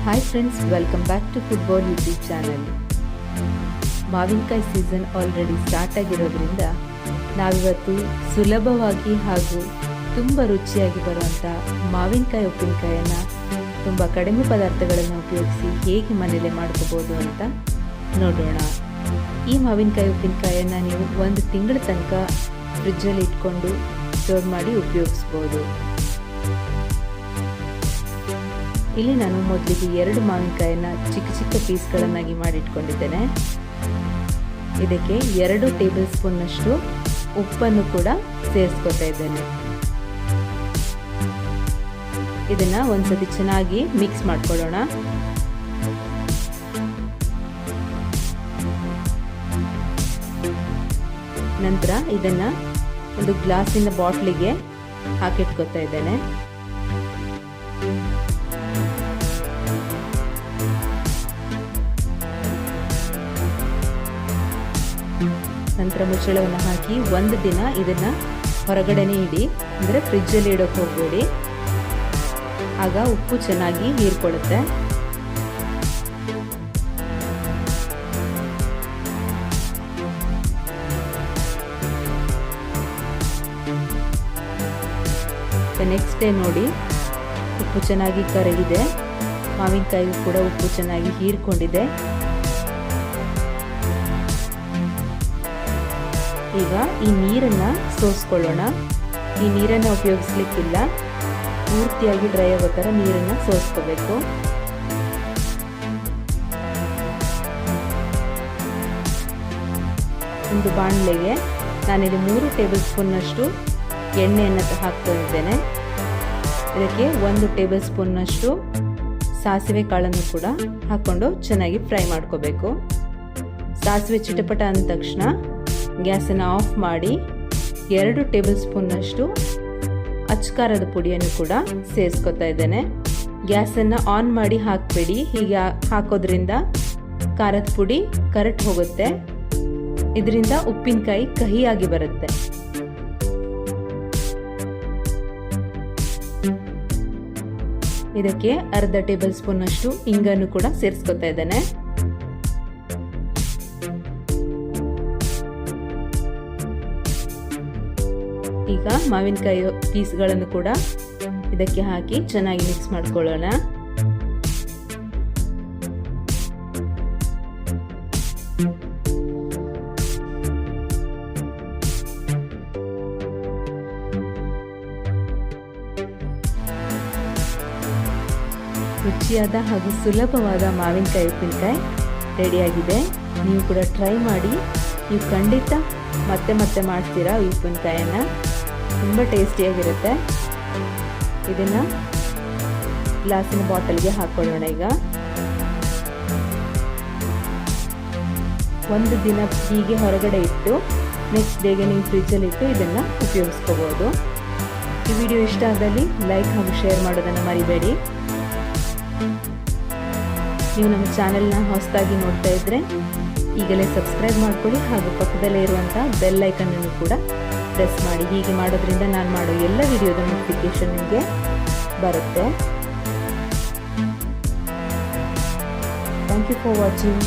Hi friends, welcome back to football YouTube channel. ಮಾವಿನಕಾಯಿ season already start ಆಗಿರೋದ್ರಿಂದ ನಾವಿವತ್ತು ಸುಲಭವಾಗಿ ಹಾಗೂ ತುಂಬ ರುಚಿಯಾಗಿ ಬರುವಂಥ ಮಾವಿನಕಾಯಿ ಉಪ್ಪಿನಕಾಯನ್ನು ತುಂಬ ಕಡಿಮೆ ಪದಾರ್ಥಗಳನ್ನು ಉಪಯೋಗಿಸಿ ಹೇಗೆ ಮನೆಯಲ್ಲೇ ಮಾಡ್ಕೋಬೋದು ಅಂತ ನೋಡೋಣ. ಈ ಮಾವಿನಕಾಯಿ ಉಪ್ಪಿನಕಾಯನ್ನು ನೀವು 1 ತಿಂಗಳ ತನಕ ಫ್ರಿಜ್ಜಲ್ಲಿ ಇಟ್ಕೊಂಡು ಸ್ಟೋರ್ ಮಾಡಿ ಉಪಯೋಗಿಸ್ಬೋದು. ಇಲ್ಲಿ ನಾನು ಮೊದಲಿಗೆ 2 ಮಾವಿನಕಾಯಿನ ಚಿಕ್ಕ ಚಿಕ್ಕ ಪೀಸ್ಗಳನ್ನಾಗಿ ಮಾಡಿಟ್ಕೊಂಡಿದ್ದೇನೆ. ಇದಕ್ಕೆ 2 ಟೇಬಲ್ ಸ್ಪೂನ್ನಷ್ಟು ಉಪ್ಪನ್ನು ಕೂಡ ಸೇರಿಸ್ಕೊತಾ ಇದ್ದೇನೆ. ಇದನ್ನ ಒಂದ್ಸತಿ ಚೆನ್ನಾಗಿ ಮಿಕ್ಸ್ ಮಾಡ್ಕೊಳ್ಳೋಣ. ನಂತರ ಇದನ್ನ ಒಂದು ಗ್ಲಾಸಿನ ಬಾಟ್ಲಿಗೆ ಹಾಕಿಟ್ಕೊತಾ ಇದ್ದೇನೆ. ನಂತರ ಮುಚ್ಚಳವನ್ನು ಹಾಕಿ 1 ದಿನ ಇದನ್ನ ಹೊರಗಡೆನೇ ಇಡಿ, ಅಂದರೆ ಫ್ರಿಜ್ಜಲ್ಲಿ ಇಡೋಕೆ ಹೋಗಬೇಡಿ, ಆಗ ಉಪ್ಪು ಚೆನ್ನಾಗಿ ಹೀರ್ಕೊಳ್ಳುತ್ತೆ. ನೆಕ್ಸ್ಟ್ ಡೇ ನೋಡಿ, ಉಪ್ಪು ಚೆನ್ನಾಗಿ ಕರಗಿದೆ, ಮಾವಿನಕಾಯಿಗೂ ಕೂಡ ಉಪ್ಪು ಚೆನ್ನಾಗಿ ಹೀರ್ಕೊಂಡಿದೆ. ಈಗ ಈ ನೀರನ್ನ ಸೋಸ್ಕೊಳ್ಳೋಣ. ಈ ನೀರನ್ನು ಉಪಯೋಗಿಸ್ಲಿಕ್ಕಿಲ್ಲ, ಪೂರ್ತಿಯಾಗಿ ಡ್ರೈ ಆಗೋ ಥರ ನೀರನ್ನ ಸೋಸ್ಕೋಬೇಕು. ಒಂದು ಬಾಣಲೆಗೆ ನಾನಿಲ್ಲಿ 3 ಟೇಬಲ್ ಸ್ಪೂನ್ನಷ್ಟು ಎಣ್ಣೆಯನ್ನು ಹಾಕ್ಕೊಂಡಿದ್ದೇನೆ. ಇದಕ್ಕೆ 1 ಟೇಬಲ್ ಸ್ಪೂನ್ನಷ್ಟು ಸಾಸಿವೆ ಕಾಳನ್ನು ಕೂಡ ಹಾಕ್ಕೊಂಡು ಚೆನ್ನಾಗಿ ಫ್ರೈ ಮಾಡ್ಕೋಬೇಕು. ಸಾಸಿವೆ ಚಿಟಪಟ ಅಂದ ತಕ್ಷಣ ಗ್ಯಾಸನ್ನು ಆಫ್ ಮಾಡಿ 2 ಟೇಬಲ್ ಸ್ಪೂನ್ನಷ್ಟು ಅಚ್ಚಕಾರದ ಪುಡಿಯನ್ನು ಕೂಡ ಸೇರಿಸ್ಕೊತಾ ಇದ್ದೇನೆ. ಗ್ಯಾಸನ್ನು ಆನ್ ಮಾಡಿ ಹಾಕಬೇಡಿ, ಹೀಗೆ ಹಾಕೋದ್ರಿಂದ ಖಾರದ ಪುಡಿ ಕರಟ್ ಹೋಗುತ್ತೆ, ಇದರಿಂದ ಉಪ್ಪಿನಕಾಯಿ ಕಹಿಯಾಗಿ ಬರುತ್ತೆ. ಇದಕ್ಕೆ 1/2 ಟೇಬಲ್ ಸ್ಪೂನ್ನಷ್ಟು ಹಿಂಗನ್ನು ಕೂಡ ಸೇರಿಸ್ಕೊತಾ ಇದ್ದೇನೆ. ಈಗ ಮಾವಿನಕಾಯಿ ಪೀಸ್ಗಳನ್ನು ಕೂಡ ಇದಕ್ಕೆ ಹಾಕಿ ಚೆನ್ನಾಗಿ ಮಿಕ್ಸ್ ಮಾಡ್ಕೊಳ್ಳೋಣ. ರುಚಿಯಾದ ಹಾಗೂ ಸುಲಭವಾದ ಮಾವಿನಕಾಯಿ ಉಪ್ಪಿನಕಾಯಿ ರೆಡಿಯಾಗಿದೆ. ನೀವು ಕೂಡ ಟ್ರೈ ಮಾಡಿ, ನೀವು ಖಂಡಿತ ಮತ್ತೆ ಮತ್ತೆ ಮಾಡ್ತೀರಾ. ಈ ಉಪ್ಪಿನಕಾಯನ್ನು ತುಂಬ ಟೇಸ್ಟಿಯಾಗಿರುತ್ತೆ. ಇದನ್ನು ಗ್ಲಾಸಿನ ಬಾಟಲ್ಗೆ ಹಾಕೊಳ್ಳೋಣ. ಈಗ 1 ದಿನ ಹೀಗೆ ಹೊರಗಡೆ ಇಟ್ಟು ನೆಕ್ಸ್ಟ್ ಡೇಗೆ ನೀವು ಫ್ರಿಜ್ಜಲ್ಲಿ ಇಟ್ಟು ಇದನ್ನು ಉಪಯೋಗಿಸ್ಕೋಬೋದು. ಈ ವಿಡಿಯೋ ಇಷ್ಟ ಆದಲ್ಲಿ ಲೈಕ್ ಹಾಗೂ ಶೇರ್ ಮಾಡೋದನ್ನು ಮರಿಬೇಡಿ. ನೀವು ನಮ್ಮ ಚಾನೆಲ್ನ ಹೊಸದಾಗಿ ನೋಡ್ತಾ ಇದ್ದರೆ ಈಗಲೇ ಸಬ್ಸ್ಕ್ರೈಬ್ ಮಾಡ್ಕೊಳ್ಳಿ ಹಾಗೂ ಪಕ್ಕದಲ್ಲೇ ಇರುವಂಥ ಬೆಲ್ ಐಕನ್ನನ್ನು ಕೂಡ ಪ್ರೆಸ್ ಮಾಡಿ. ಹೀಗೆ ಮಾಡೋದ್ರಿಂದ ನಾನು ಮಾಡೋ ಎಲ್ಲ ವಿಡಿಯೋದ ನೋಟಿಫಿಕೇಶನ್ ನಿಮಗೆ ಬರುತ್ತೆ. Thank you for watching.